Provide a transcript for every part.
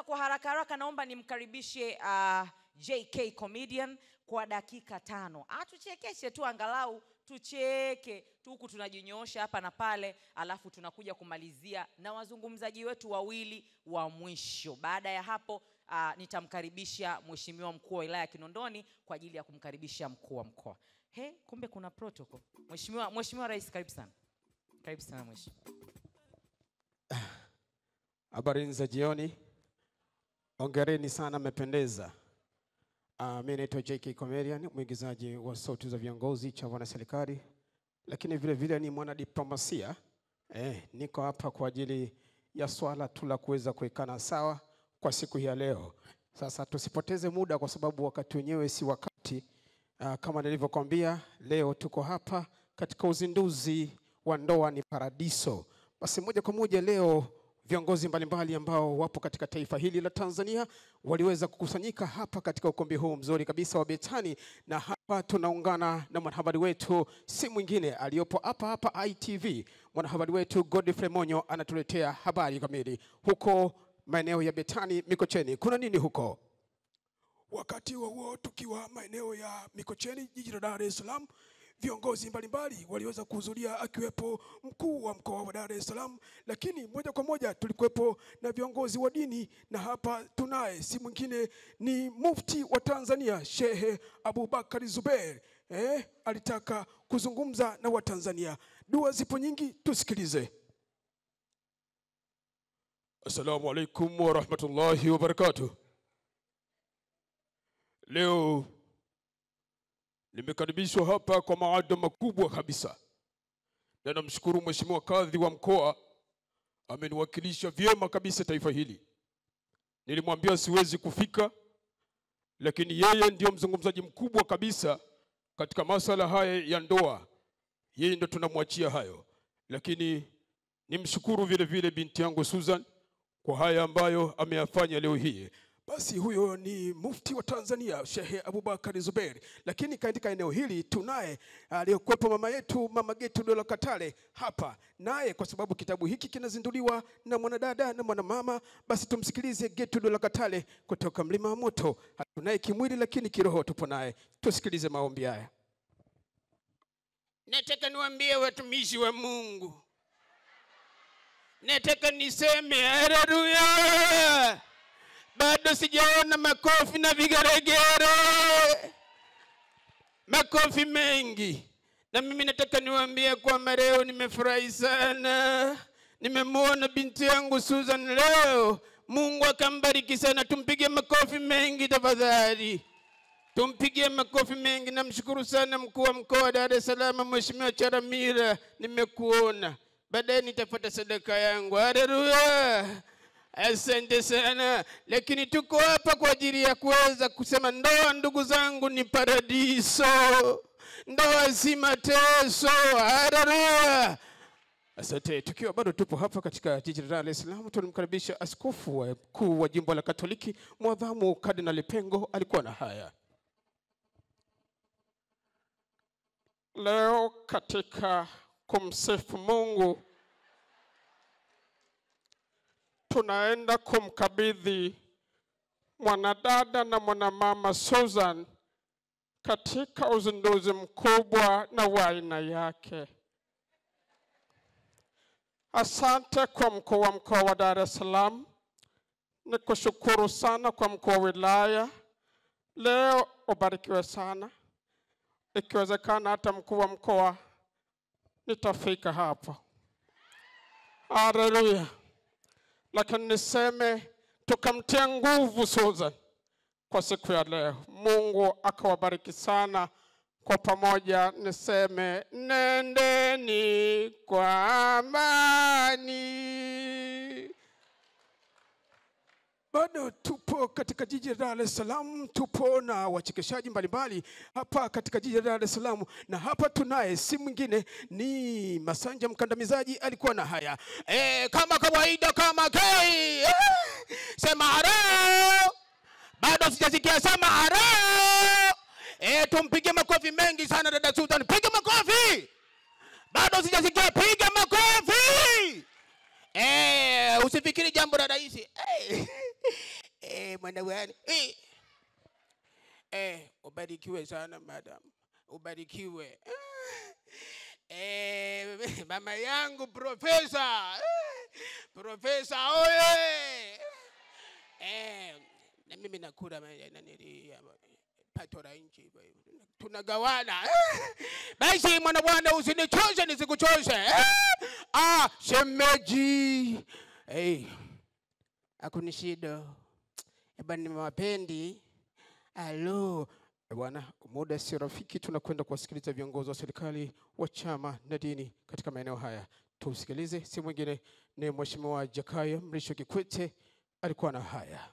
Sasa kwa haraka haraka naomba nimkaribishe JK Comedian kwa dakika 5. Atuchekeshe tu, angalau tucheke tu, huku tunajinyoosha hapa na pale, alafu tunakuja kumalizia na wazungumzaji wetu wawili wa mwisho. Baada ya hapo nitamkaribisha Mheshimiwa Mkuu wa Wilaya Kinondoni kwa ajili ya kumkaribisha mkuu wa mkoa. Kumbe kuna protocol. Mheshimiwa Rais, karibu sana. Karibu sana mheshimiwa. Habari za jioni. Hongereni sana, mmependeza. Mimi naitwa JK Comedian, mwigizaji wa Sauti za Viongozi cha wana serikali, lakini vile vile ni mwana diplomasia. Niko hapa kwa ajili ya swala tu la kuweza kuwekana sawa kwa siku hii ya leo. Sasa tusipoteze muda kwa sababu wakati wenyewe si wakati. Kama nilivyokuambia, leo tuko hapa katika uzinduzi wa Ndoa ni Paradiso. Basi moja kwa moja leo viongozi mbalimbali ambao wapo katika taifa hili la Tanzania waliweza kukusanyika hapa katika ukumbi huu mzuri kabisa wa Betani, na hapa tunaungana na mwanahabari wetu si mwingine aliyopo hapa ITV. Mwanahabari wetu Godfrey Monyo anatuletea habari kamili huko maeneo ya Betani Mikocheni. Kuna nini huko? Wakati huo tukiwa maeneo ya Mikocheni jiji la Dar es Salaam, viongozi mbalimbali waliweza kuhudhuria akiwepo mkuu wa mkoa wa Dar es Salaam, lakini moja kwa moja tulikuwepo na viongozi wa dini, na hapa tunaye si mwingine ni mufti wa Tanzania Shehe Abubakar Zubeir. Alitaka kuzungumza na Watanzania. Dua zipo nyingi, tusikilize. Assalamu alaikum wa rahmatullahi wa barakatuh. Leo nimekaribishwa hapa kwa maada makubwa kabisa, na namshukuru Mheshimiwa Kadhi wa mkoa, ameniwakilisha vyema kabisa taifa hili. Nilimwambia siwezi kufika, lakini yeye ndio mzungumzaji mkubwa kabisa katika masuala haya ya ndoa. Yeye ndio tunamwachia hayo, lakini nimshukuru vile vile binti yangu Susan kwa haya ambayo ameyafanya leo hii. Basi huyo ni mufti wa Tanzania Shehe Abubakar Zubeir, lakini katika eneo hili tunaye aliyokuwepo mama yetu Mama Getu Dola Katale hapa naye, kwa sababu kitabu hiki kinazinduliwa na mwanadada na mwanamama. Basi tumsikilize Getu Dola Katale kutoka Mlima wa Moto. Hatunaye kimwili lakini kiroho tupo naye. Tusikilize maombi haya. Nataka niwaambie watumishi wa Mungu, nataka niseme haleluya. Bado sijaona makofi na vigeregere, makofi mengi. Na mimi nataka niwaambie kwamba leo nimefurahi sana. Nimemwona binti yangu Susan leo, Mungu akambariki sana. Tumpigie makofi mengi tafadhali, tumpigie makofi mengi. Namshukuru sana mkuu wa mkoa wa Dar es Salaam Mheshimiwa Charamira, nimekuona. Baadaye nitafuata sadaka yangu. Haleluya. Asante sana. Lakini tuko hapa kwa ajili ya kuweza kusema ndoa, ndugu zangu, ni paradiso. Ndoa si mateso. Haleluya. Asante. Tukiwa bado tupo hapa katika jiji la Dar es Salaam, tunamkaribisha askofu mkuu wa jimbo la Katoliki Mwadhamu Kardinali Pengo. Alikuwa na haya. Leo katika kumsifu Mungu tunaenda kumkabidhi mwanadada na mwanamama Susan katika uzinduzi mkubwa na wa aina yake. Asante kwa mkuu wa mkoa wa Dar es Salaam. Nikushukuru sana kwa mkuu wa wilaya. Leo ubarikiwe sana. Ikiwezekana hata mkuu wa mkoa nitafika hapa. Haleluya. Lakini niseme tukamtia nguvu Susan kwa siku ya leo. Mungu akawabariki sana. Kwa pamoja niseme nendeni kwa amani. Bado tupo katika jiji la Dar es Salaam, tupo na wachekeshaji mbalimbali hapa katika jiji la Dar es Salaam, na hapa tunaye si mwingine ni Masanja Mkandamizaji. Alikuwa na haya. Kama kawaida kama kai. Sema haro. Bado sijasikia sema haro. Tumpige makofi mengi sana dada Susan. Piga makofi. Bado sijasikia, piga makofi. Usifikiri jambo la rahisi. mwana wani. Ubarikiwe sana madam. Ubarikiwe. Mama yangu profesa. Profesa oye. Na mimi nakula pato la nchi. Tunagawana. Basi mwana bwana usinichoshe nisikuchoshe. Shemeji. Akunishida. Ebani mapendi. Alo. Bwana, muda si rafiki, tunakwenda kuwasikiliza viongozi wa serikali wa chama na dini katika maeneo haya. Tusikilize, si mwingine ni Mheshimiwa Jakaya Mrisho Kikwete, alikuwa na haya.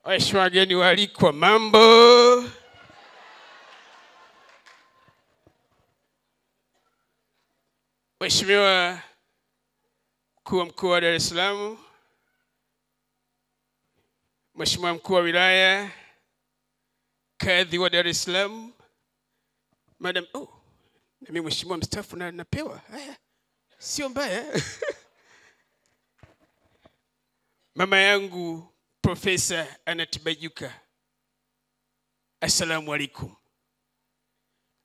Waheshimiwa wageni waalikwa, mambo. Mheshimiwa Mkuu wa Mkoa wa Dar es Salaam, Mheshimiwa Mkuu wa Wilaya, Kadhi wa Dar es Salaam, Madam, na mimi Mheshimiwa mstaafu na napewa. Haya. Sio mbaya. Mama yangu Profesa Anatibajuka. Assalamu alaikum.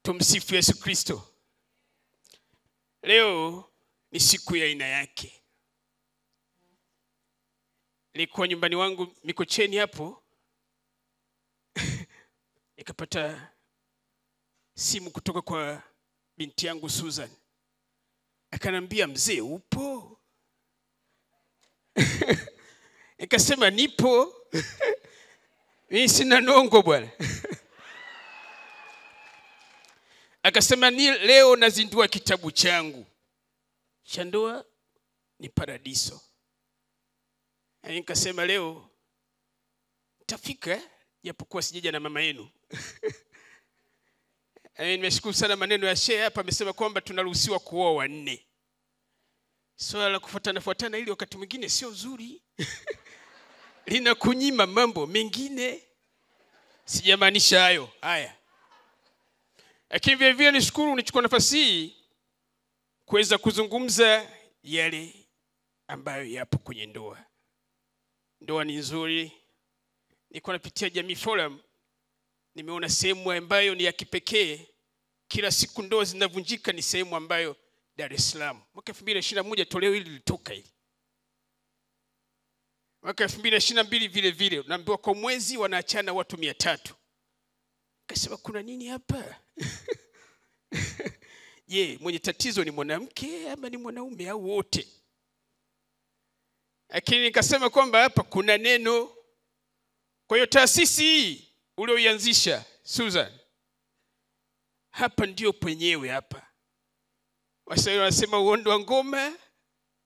Tumsifu Yesu Kristo. Leo ni siku ya aina yake. Nilikuwa nyumbani wangu Mikocheni hapo. Nikapata simu kutoka kwa binti yangu Susan. Akanambia, mzee upo? Nikasema nipo. Mimi sina nongo bwana. Akasema leo nazindua kitabu changu. Cha ndoa ni Paradiso. Nikasema leo nitafika japokuwa sijaja na mama yenu. Nimeshukuru sana maneno ya shehe hapa, amesema kwamba tunaruhusiwa kuoa wanne. Swala la kufuatana ili wakati mwingine sio nzuri. Lina kunyima mambo mengine. Sijamaanisha hayo. Haya. Lakini vile vile nishukuru nichukua nafasi hii kuweza kuzungumza yale ambayo yapo kwenye ndoa. Ndoa ni nzuri. Nilikuwa napitia Jamii Forum, nimeona sehemu ambayo ni ya kipekee. Kila siku ndoa zinavunjika ni sehemu ambayo Dar es Salaam. Mwaka 2021 toleo hili lilitoka hili. Mwaka 2022 vile vile unaambiwa kwa mwezi wanaachana watu 300. Kasema kuna nini hapa? Mwenye tatizo ni mwanamke ama ni mwanaume au wote? Lakini nikasema kwamba hapa kuna neno. Kwa hiyo taasisi hii ulioianzisha Susan, hapa ndio penyewe hapa. Waswahili wanasema uondo wa ngoma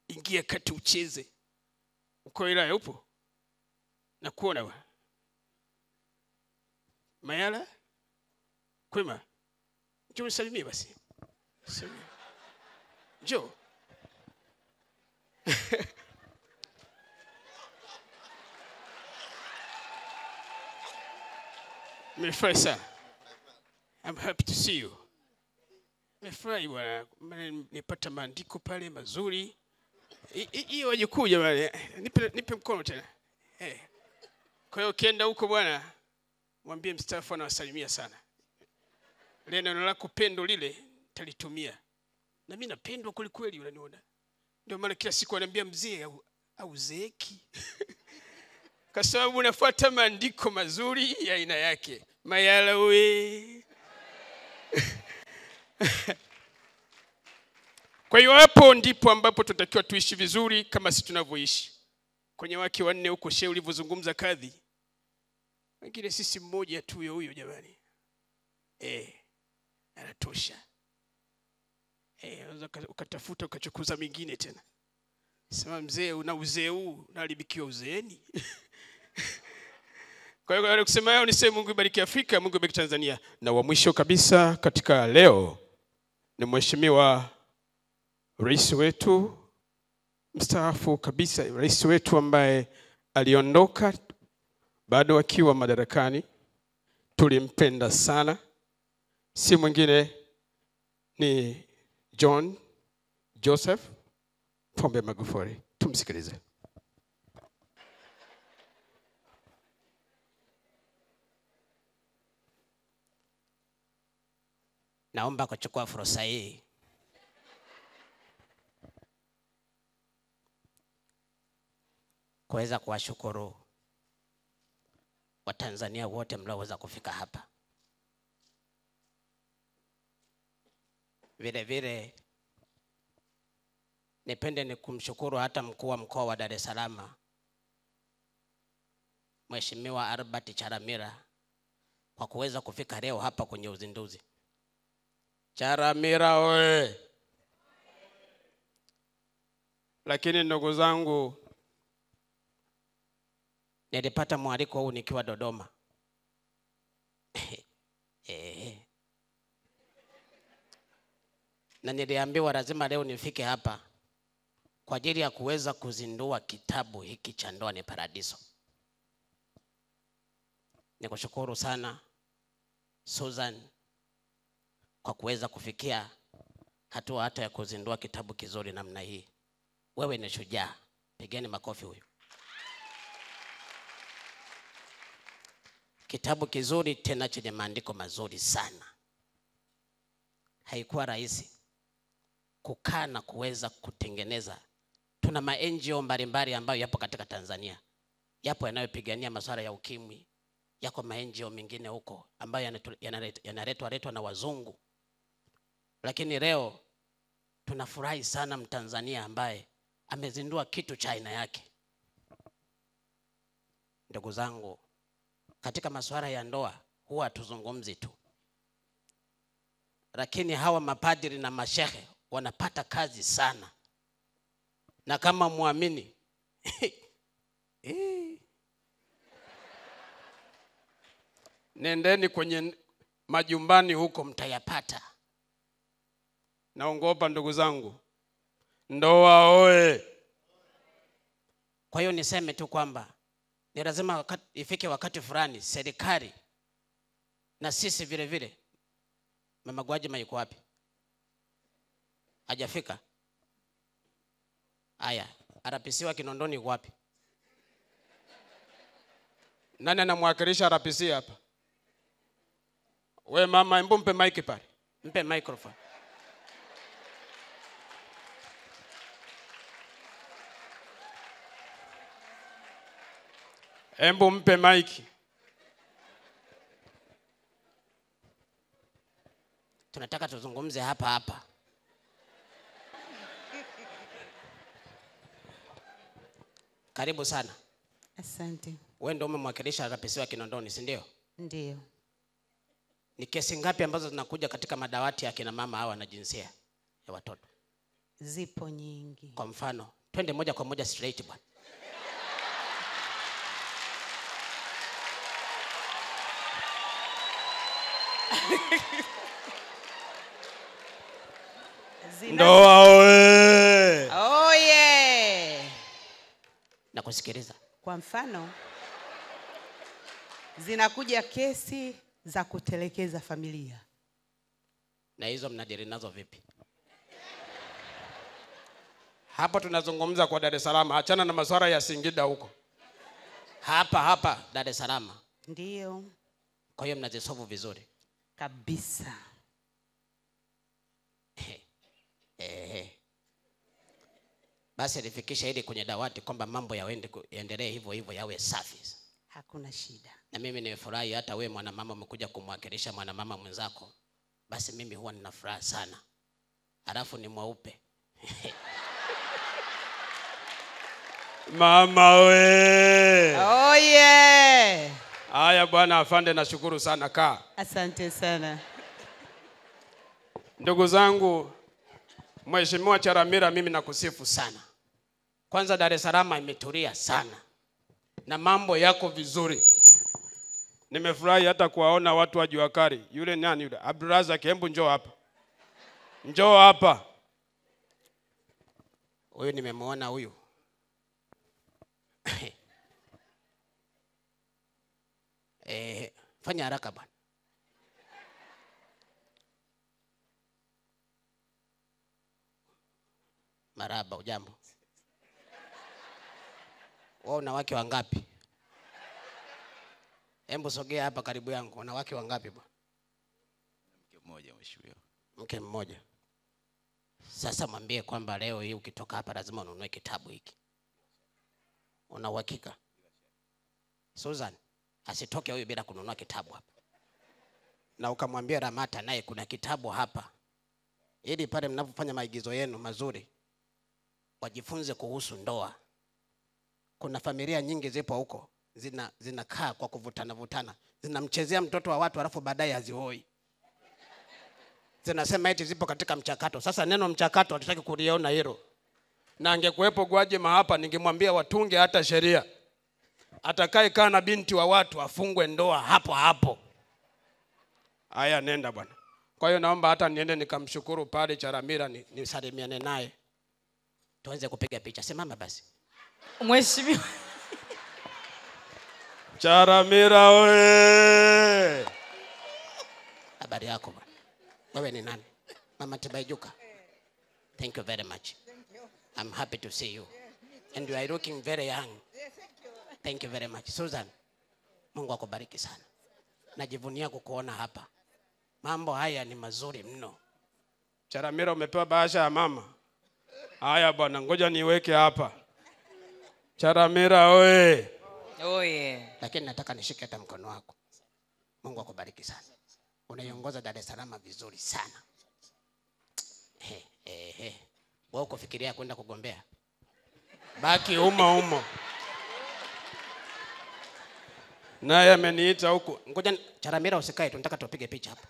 ingia kati ucheze. Uko wilaya upo? Nakuona wa. Mayala? Kwema? Njoo nisalimie basi. Njoo. Nimefurahi sana. I'm happy to see you. Nimefurahi bwana, nipata maandiko pale mazuri. Hiyo wajukuu jamani, nipe mkono tena. Kwa hiyo ukienda huko bwana, mwambie mstaafu anawasalimia sana. Neno lako pendo lile talitumia. Na mimi napendwa kweli unaniona. Ndio maana kila siku ananiambia mzee au zeeki. Kwa sababu unafuata maandiko mazuri ya aina yake. Mayala we. Kwa hiyo hapo ndipo ambapo tutakiwa tuishi vizuri kama sisi tunavyoishi. Kwenye wake wanne huko shehe ulivyozungumza kadhi. Wengine sisi mmoja tu huyo jamani. Anatosha. Unaweza ukatafuta ukachukuza mingine tena. Sema mzee una uzee huu unaharibikiwa uzeeni. Kwa hiyo kusema hayo niseme Mungu ibariki Afrika, Mungu ibariki Tanzania. Na wa mwisho kabisa katika leo ni Mheshimiwa Rais wetu mstaafu kabisa, rais wetu ambaye aliondoka bado akiwa madarakani tulimpenda sana, si mwingine ni John Joseph Pombe Magufuli. Tumsikilize. Naomba kuchukua fursa hii kuweza kuwashukuru Watanzania wote mlioweza kufika hapa. Vile vile nipende ni kumshukuru hata mkuu wa mkoa wa Dar es Salaam, Mheshimiwa Albert Charamira, kwa kuweza kufika leo hapa kwenye uzinduzi. Charamira oye! Lakini ndugu zangu, nilipata mwaliko huu nikiwa Dodoma. Na niliambiwa lazima leo nifike hapa kwa ajili ya kuweza kuzindua kitabu hiki cha Ndoa ni Paradiso. Nikushukuru sana Susan kwa kuweza kufikia hatua hata ya kuzindua kitabu kizuri namna hii. Wewe ni shujaa. Pigeni makofi huyu. Kitabu kizuri tena chenye maandiko mazuri sana. Haikuwa rahisi kukaa na kuweza kutengeneza. Tuna ma-NGO mbalimbali ambayo yapo katika Tanzania. Yapo yanayopigania masuala ya ukimwi. Yako ma-NGO mengine huko ambayo yanaletwa na wazungu. Lakini leo tunafurahi sana Mtanzania ambaye amezindua kitu cha aina yake. Ndugu zangu, katika masuala ya ndoa huwa tuzungumzi tu, lakini hawa mapadri na mashehe wanapata kazi sana. Na kama muamini nendeni kwenye majumbani huko mtayapata. Naongopa ndugu zangu, ndoa oe! Kwa hiyo niseme tu kwamba ni lazima ifike wakati fulani serikali na sisi vile vile. Mama Gwajima yuko wapi? Hajafika? Aya, RPC wa Kinondoni yuko wapi? Nani anamwakilisha RPC hapa? We mama, hebu mpe mic pale. Mpe microphone. Hebu mpe mic. Tunataka tuzungumze hapa hapa. Karibu sana. Asante. Wewe ndio umemwakilisha RPC wa Kinondoni, si ndio? Ndio. Ni kesi ngapi ambazo zinakuja katika madawati ya kina mama hawa na jinsia ya watoto? Zipo nyingi. Kwa mfano, twende moja kwa moja straight bwana. Ndoa oe! Oh yeah. Nakusikiliza. Kwa mfano, zinakuja kesi za kutelekeza familia. Na hizo mnadili nazo vipi? Hapa tunazungumza kwa Dar es Salaam, achana na masuala ya Singida huko. Hapa Dar es Salaam. Ndio. Kwa hiyo mnazisolve vizuri Kabisa. Basi alifikisha ili kwenye dawati kwamba mambo yaendelee hivyo hivyo, yawe safi. Hakuna shida. Na mimi nimefurahi hata wewe mwanamama umekuja kumwakilisha mwanamama mwenzako. Basi mimi huwa nina furaha sana. Alafu ni mweupe. Mama we! Oh yeah. Haya bwana afande, nashukuru sana. Kaa. Asante sana. Ndugu zangu, Mheshimiwa Charamira, mimi nakusifu sana. Kwanza Dar es Salaam imetulia sana. Na mambo yako vizuri. Nimefurahi hata kuwaona watu wa Jua Kali. Yule nani yule? Abdurazak, hebu njoo hapa. Njoo hapa. Huyu nimemuona huyu. Fanya haraka bwana. Maraba, ujambo. Wewe una wake wangapi? Hebu sogea hapa karibu yangu. Una wake wangapi bwana? Mke mmoja mheshimiwa. Mke mmoja. Sasa mwambie kwamba leo hii ukitoka hapa lazima ununue kitabu hiki. Una uhakika? Susan, asitoke huyu bila kununua kitabu hapa. Na ukamwambia Ramata naye kuna kitabu hapa. Ili pale mnapofanya maigizo yenu mazuri wajifunze kuhusu ndoa. Kuna familia nyingi zipo huko zinakaa kwa kuvutana. Zinamchezea mtoto wa watu alafu baadaye hazioi. Zinasema eti zipo katika mchakato. Sasa neno mchakato hatutaki kuliona hilo. Na angekuepo Gwajima hapa ningemwambia watunge hata sheria. Atakaye kaa na binti wa watu afungwe ndoa hapo hapo. Haya, nenda bwana. Kwa hiyo naomba hata niende nikamshukuru pale Charamira nisalimiane naye. Tuanze kupiga picha. Simama basi. Mheshimiwa. Charamira oye. Habari yako bwana? Wewe ni nani? Mama Tibaijuka. Thank you very much. I'm happy to see you. And you are looking very young. Thank you very much. Susan, Mungu akubariki sana. Najivunia kukuona hapa. Mambo haya ni mazuri mno. Charamira, umepewa bahasha ya mama. Haya bwana, ngoja niweke hapa. Charamira oye. Oye. Lakini nataka nishike hata mkono wako. Mungu akubariki sana. Unaiongoza Dar es Salaam vizuri sana. Wewe kufikiria kwenda kugombea? Baki umo. Naye ameniita huko. Ngoja Charamira usikae, tunataka tupige picha hapa.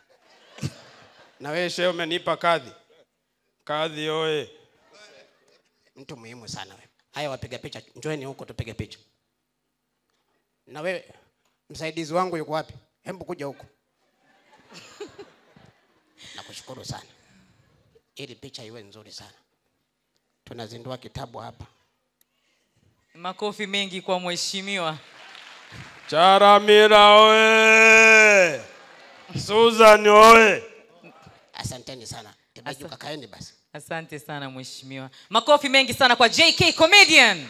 Na wewe shehe umenipa kadhi. Kadhi oye. Mtu muhimu sana wewe. Haya, wapiga picha, njoeni huko tupige picha. Na wewe msaidizi wangu yuko wapi? Hebu kuja huko. Nakushukuru sana. Ili picha iwe nzuri sana. Tunazindua kitabu hapa. Makofi mengi kwa mheshimiwa. Charamira oye. Susan oye. Asanteni sana. Tibaijuka kaeni basi. Asante sana mheshimiwa. Makofi mengi sana kwa JK Comedian.